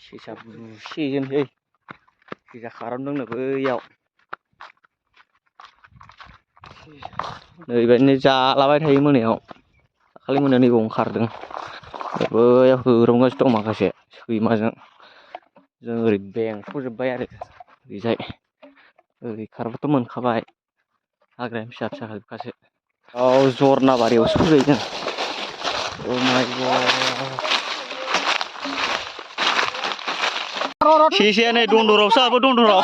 सेसा बुसिगोनसै सेसा खारनदोंनो बैयाव नैबायदिनो जालाबाय थायो मोनायाव दाखालि मोनायाव नैबाव ओंखारदों बैयाव होरंगासिनो दं माखासे सैमाजों जों ओरै बेंथ'जोब्बाय आरो ओरैजाय ओरै खारबाथ' मोनखाबाय हाग्राया फिसा फिसा खासो औ जरना बारियावसो फैबाय जों अ माय गड सेसाया नै दन्दरावसो हाबो दन्दराव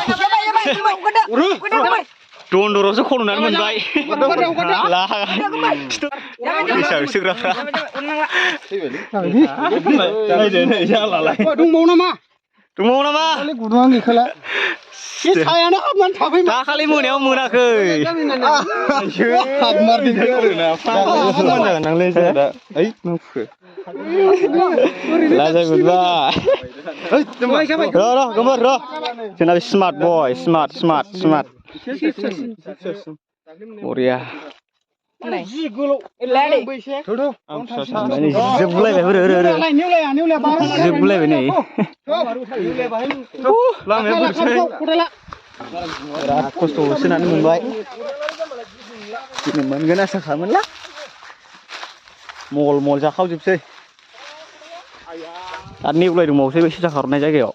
दन्दरावसो खन'नानै मोनबाय सेसा होसोग्राफ्रा दंबावो नामा गुदुङानो गैखाला सायानो हाबनानै थाबाय दाखालि मोनायाव मोनाखै हाबमारदों आरोना जागोनदांलै दा ओइ नोंखौ लाजाय मोनबाय र' गोमोर र' जोंना स्मार्ट बय स्मार्ट बरिया जोबलायबाय नै बिराद खस्थ' होसोनानै मोनबाय दिनै मोनगोन आसा खालामोनला मल जाखावजोबसै आरो नेवलाय दंबावोसै बे सेसा खारनाय जायगायाव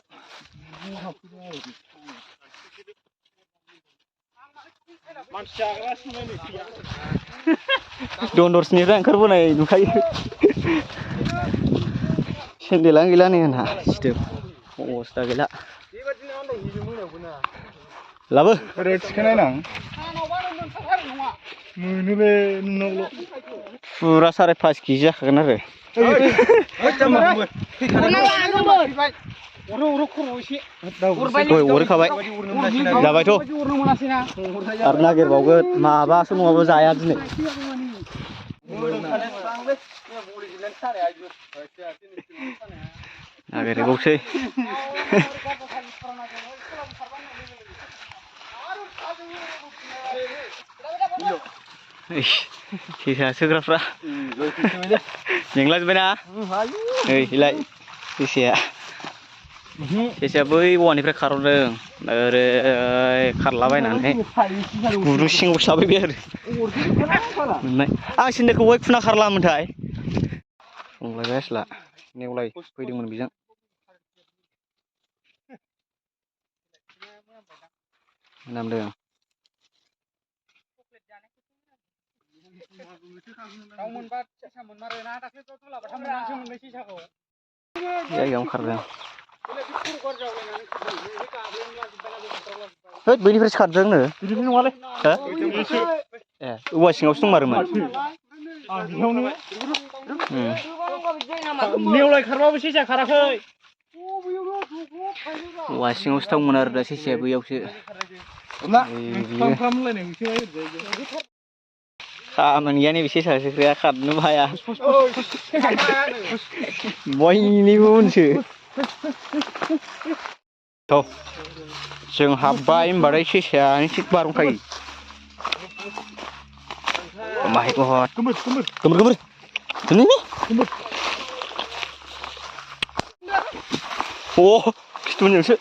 दन्दरसिनिफ्राय ओंखारबोनाय नुखायो सेन्देलानो गैला नै आंहा सिथोब अबस्था गैला लाबो थिखोनायनां मोनोलै नोंनावल' फुरा 5.5 केजि जाखागोन आरो अरखाबाय जाबायथ' आरो नागिरबावगोन माबासो नङाबा जाया दिनै नागिरबावसै सेसा होसोग्राफ्रा मेंलाजोब्बायना ओइलाय सेसाया बै औवानिफ्राय खारनदों ओरै खारलाबायनानै गुदुं सिङाव साबायबाय आरो मोननाय आं सेन्देलखौ बहाय खुना खारलामोनथाय संलायबाय आसला नेवलाय फैदोंमोन बेजों मोनामदों जायगायावनो खारदों होद बैनिफ्रायसो खारदोंनो ए औवा सिङावसो दंमारोमोन नेवलाय खारबाबो सेसा खाराखै औवा सिङावसो दंमोन आरो दा सेसाया बैयावसो खामानि गैया नैबे सेसा होसोग्राया खारनोबो हाया बयनिबो उनसो जों हाबबाय होनबाथाय सेसायानो थिग बारनखायो माय गड गोमोर अ खिथुनियावसो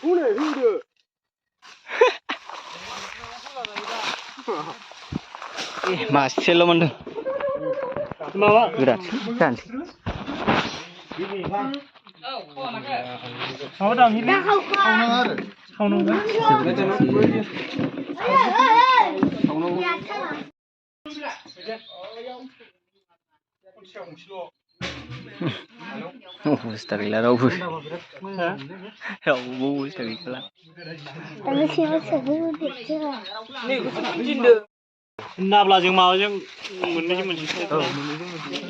मासेल' मोनदों गोरासो जानोसै अबस्था गैला रावबो अबस्था गैला नाब्लाजों माबाजों मोननैजों मोनसे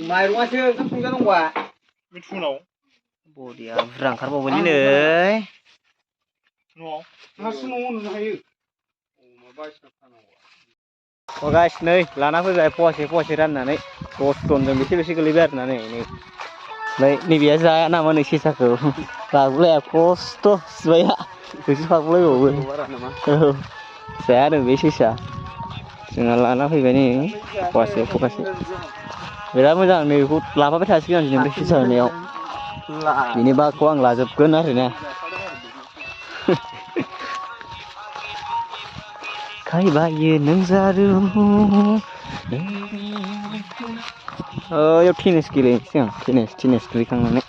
माइरंआसो ओंखाम संजानांगौआ बे फुङाव बरिया बुरजा ओंखारबावबायलै नै न'आव हारसिं न'आव नुनो हायो अ गाइस नै लाना फैबाय फवासे राननानै 10 जनजों बेसे गोलैबाय आरोना नै ओमफ्राय नैबेया जाया नामा नै सेसाखौ लाबोलाया खस्थ' सिबाया होसोफागुलायबावो औ जाया आरो बे सेसा जोंहा लाना फैबाय नै फवासे बिराद मोजां नैबेखौ लाफाबाय थासिगोन आं दिनै बे सेसा होनायाव बिनि बागखौ आं लाजोबगोन आरोना खायबायो नों जारुं इयाव टेनिस गेलेनोसै आं टेनिस गेलेखांनानै